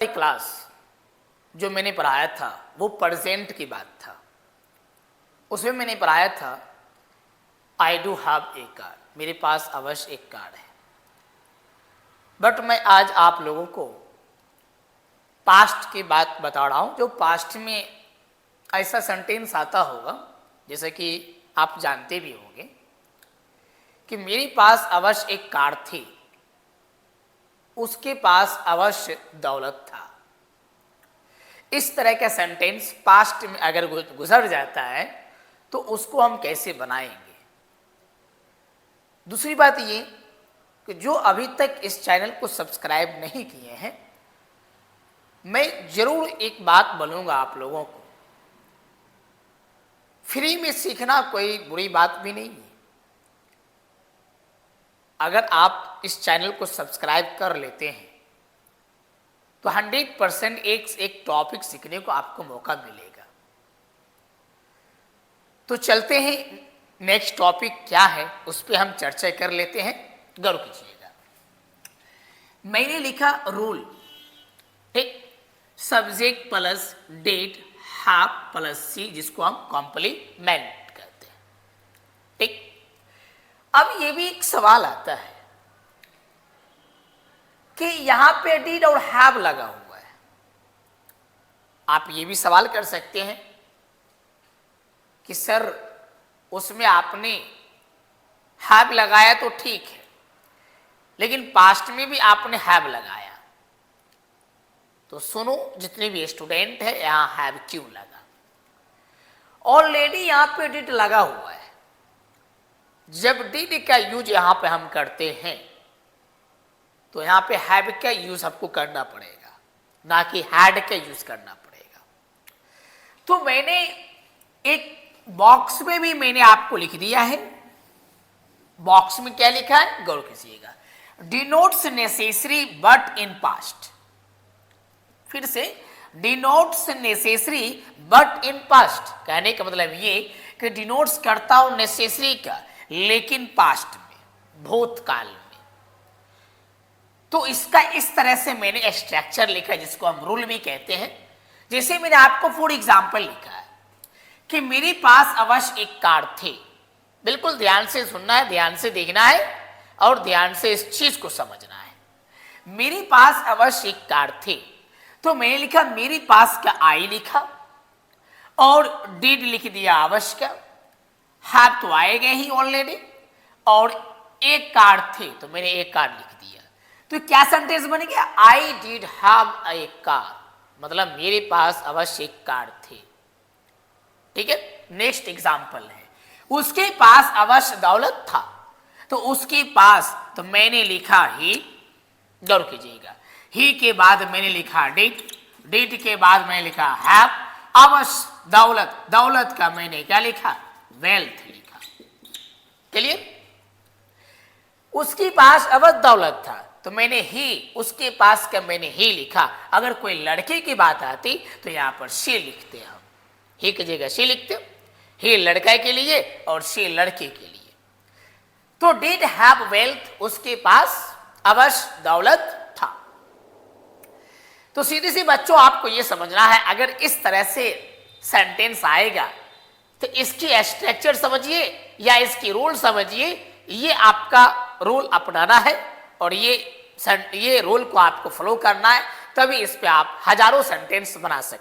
Class जो मैंने पढ़ाया था वो प्रेजेंट की बात था। उसमें मैंने पढ़ाया था I do have a car, मेरे पास अवश्य एक कार है। बट मैं आज आप लोगों को पास्ट की बात बता रहा हूं, जो पास्ट में ऐसा सेंटेंस आता होगा जैसे कि आप जानते भी होंगे कि मेरे पास अवश्य एक कार थी, उसके पास अवश्य दौलत था। इस तरह का सेंटेंस पास्ट में अगर गुजर जाता है तो उसको हम कैसे बनाएंगे। दूसरी बात ये कि जो अभी तक इस चैनल को सब्सक्राइब नहीं किए हैं, मैं जरूर एक बात बोलूंगा आप लोगों को, फ्री में सीखना कोई बुरी बात भी नहीं है। अगर आप इस चैनल को सब्सक्राइब कर लेते हैं तो 100% एक टॉपिक सीखने को आपको मौका मिलेगा। तो चलते हैं, नेक्स्ट टॉपिक क्या है उस पर हम चर्चा कर लेते हैं। गौर कीजिएगा, मैंने लिखा रूल, ठीक, subject plus date half plus C, जिसको हम कॉम्प्लीमेंट कहते हैं, ठीक। अब ये भी एक सवाल आता है कि यहां पे डिड और हैव लगा हुआ है। आप ये भी सवाल कर सकते हैं कि सर उसमें आपने हैव लगाया तो ठीक है, लेकिन पास्ट में भी आपने हैव लगाया, तो सुनो जितने भी स्टूडेंट है यहां हैव क्यों लगा। ऑलरेडी यहां पे डिड लगा हुआ है। जब डिड का यूज यहां पे हम करते हैं तो यहां पे हैव का यूज आपको करना पड़ेगा, ना कि हैड का यूज करना पड़ेगा। तो मैंने एक बॉक्स में भी मैंने आपको लिख दिया है। बॉक्स में क्या लिखा है, गौर कीजिएगा, denotes necessary but in past. फिर से, denotes necessary but in past कहने का मतलब ये कि डिनोट्स करता हूं नेसेसरी का, लेकिन पास्ट में, भूतकाल में। तो इसका इस तरह से मैंने स्ट्रक्चर लिखा है, जिसको हम रूल भी कहते हैं। जैसे मैंने आपको फॉर एग्जांपल लिखा है कि मेरे पास अवश्य एक कार थी। बिल्कुल ध्यान से सुनना है, ध्यान से देखना है और ध्यान से इस चीज को समझना है। मेरे पास अवश्य एक कार थी, तो मैंने लिखा मेरे पास का आई लिखा और डिड लिख दिया अवश्य का। हैव तो आएगा ही ऑलरेडी, और एक कार थी तो मैंने एक कार लिख दिया। तो क्या सेंटेंस बन गया, I did have a car, मतलब मेरे पास अवश्य एक कार थी, ठीक है। नेक्स्ट एग्जांपल है, उसके पास अवश्य दौलत था, तो उसके पास तो मैंने लिखा ही, गौर कीजिएगा, ही के बाद मैंने लिखा डिड, डिड के बाद मैंने लिखा हैव, अवश्य दौलत, दौलत का मैंने क्या लिखा, वेल्थ लिखा। क्लियर। उसके पास अवश्य दौलत था तो मैंने ही, उसके पास का मैंने ही लिखा। अगर कोई लड़के की बात आती तो यहां पर शी लिखते हम, ही की जगह शी लिखते, ही लड़का के लिए और शी लड़के के लिए। तो डिड हैव वेल्थ, उसके पास अवश्य दौलत था। तो सीधी सी बच्चों आपको यह समझना है, अगर इस तरह से सेंटेंस आएगा तो इसकी स्ट्रक्चर समझिए या इसकी रूल समझिए। ये आपका रूल अपनाना है और ये रूल को आपको फॉलो करना है, तभी इस पे आप हजारों सेंटेंस बना सकते हैं।